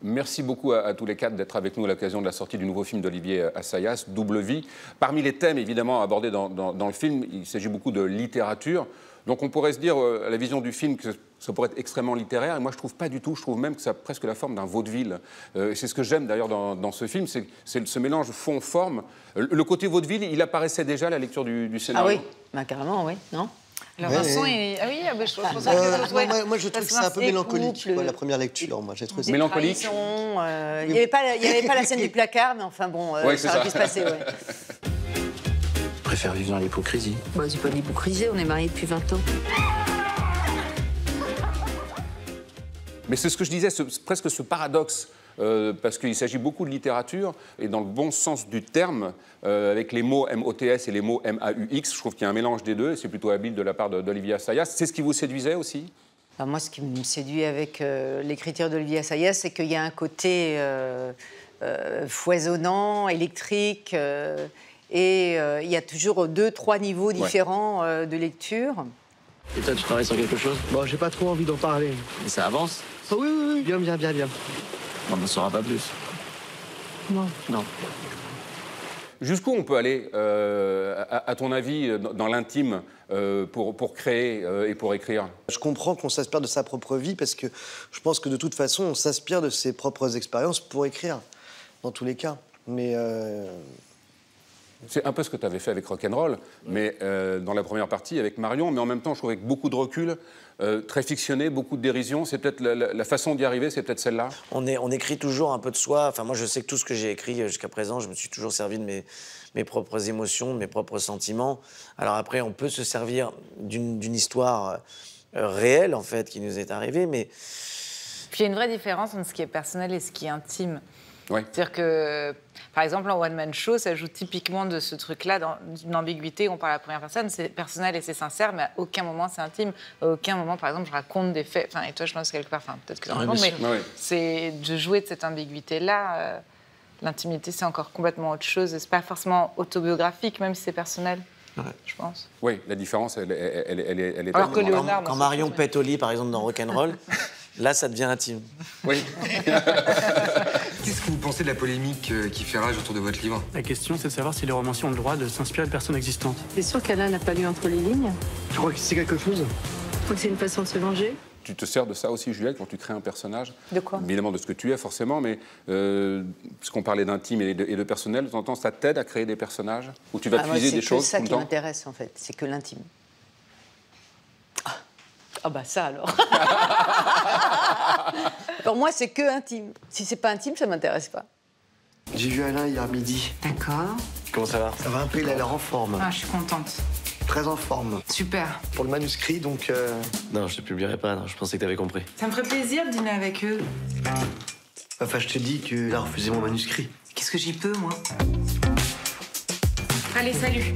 Merci beaucoup à tous les quatre d'être avec nous à l'occasion de la sortie du nouveau film d'Olivier Assayas, Double Vie. Parmi les thèmes évidemment abordés dans le film, il s'agit beaucoup de littérature. Donc on pourrait se dire à la vision du film que ça pourrait être extrêmement littéraire. Et moi je trouve pas du tout, je trouve même que ça a presque la forme d'un vaudeville. C'est ce que j'aime d'ailleurs dans ce film, c'est ce mélange fond-forme. Le côté vaudeville, il apparaissait déjà à la lecture du scénario. Ah oui, bah, carrément, oui, non? Alors Vincent, il... Ah oui, je trouve ça... moi je trouve que c'est un peu mélancolique, la première lecture. Moi, j'ai trouvé ça mélancolique. Il n'y avait pas la scène du placard, mais enfin bon, ouais, ça aurait pu se passer. Ouais. Je préfère vivre dans l'hypocrisie. Bah, c'est pas l'hypocrisie, on est mariés depuis 20 ans. Mais c'est ce que je disais, presque ce paradoxe. Parce qu'il s'agit beaucoup de littérature, et dans le bon sens du terme, avec les mots MOTS et les mots MAUX, je trouve qu'il y a un mélange des deux, et c'est plutôt habile de la part d'Olivier Assayas. C'est ce qui vous séduisait aussi? Alors moi, ce qui me séduit avec l'écriture d'Olivier Assayas, c'est qu'il y a un côté foisonnant, électrique, et il y a toujours 2-3 niveaux différents de lecture. Et toi, tu travailles sur quelque chose? Bon, j'ai pas trop envie d'en parler. Et ça avance? Oh, oui, bien. On n'en saura pas plus. Non. Jusqu'où on peut aller, à ton avis, dans l'intime, pour créer et pour écrire? Je comprends qu'on s'inspire de sa propre vie parce que je pense que de toute façon, on s'inspire de ses propres expériences pour écrire, dans tous les cas. Mais c'est un peu ce que tu avais fait avec Rock'n'Roll, mais dans la première partie avec Marion, mais en même temps, je trouve avec beaucoup de recul, très fictionné, beaucoup de dérision. C'est peut-être la façon d'y arriver, c'est peut-être celle-là. On écrit toujours un peu de soi. Enfin, moi, je sais que tout ce que j'ai écrit jusqu'à présent, je me suis toujours servi de mes propres émotions, de mes propres sentiments. Alors après, on peut se servir d'une histoire réelle, en fait, qui nous est arrivée, mais... Puis il y a une vraie différence entre ce qui est personnel et ce qui est intime. Ouais. C'est-à-dire que, par exemple, en one-man show, ça joue typiquement de ce truc-là, d'une ambiguïté, on parle à la première personne, c'est personnel et c'est sincère, mais à aucun moment c'est intime. À aucun moment, par exemple, je raconte des faits, enfin, et toi, je pense quelque part, enfin, peut-être que tu racontes, mais c'est de jouer de cette ambiguïté-là. L'intimité, c'est encore complètement autre chose, et c'est pas forcément autobiographique, même si c'est personnel. Je pense. Oui, la différence, elle est... Alors que Léonard... Quand Marion pète au lit, par exemple, dans Rock'n'Roll, là, ça devient intime. Oui. Qu'est-ce que vous pensez de la polémique qui fait rage autour de votre livre? La question, c'est de savoir si les romanciers ont le droit de s'inspirer de personnes existantes. T'es sûr qu'Alain n'a pas lu entre les lignes? tu crois que c'est quelque chose? Tu crois que c'est une façon de se venger? Tu te sers de ça aussi, Juliette, quand tu crées un personnage? De quoi? Évidemment, de ce que tu es, forcément, mais puisqu'on parlait d'intime et de personnel, de temps en temps, ça t'aide à créer des personnages? Ou tu vas puiser des choses C'est tout ça le qui temps? m'intéresse, en fait. C'est que l'intime. Ah bah ça, alors. Pour moi, c'est que intime. Si c'est pas intime, ça m'intéresse pas. J'ai vu Alain hier midi. D'accord. Comment ça va? Ça va un peu, il a l'air en forme. Ah, je suis contente. Très en forme. Super. Pour le manuscrit, donc... Non, je te publierai pas, non, je pensais que t'avais compris. Ça me ferait plaisir de dîner avec eux. Enfin, je te dis qu'il a refusé mon manuscrit. Qu'est-ce que j'y peux, moi? Allez, salut.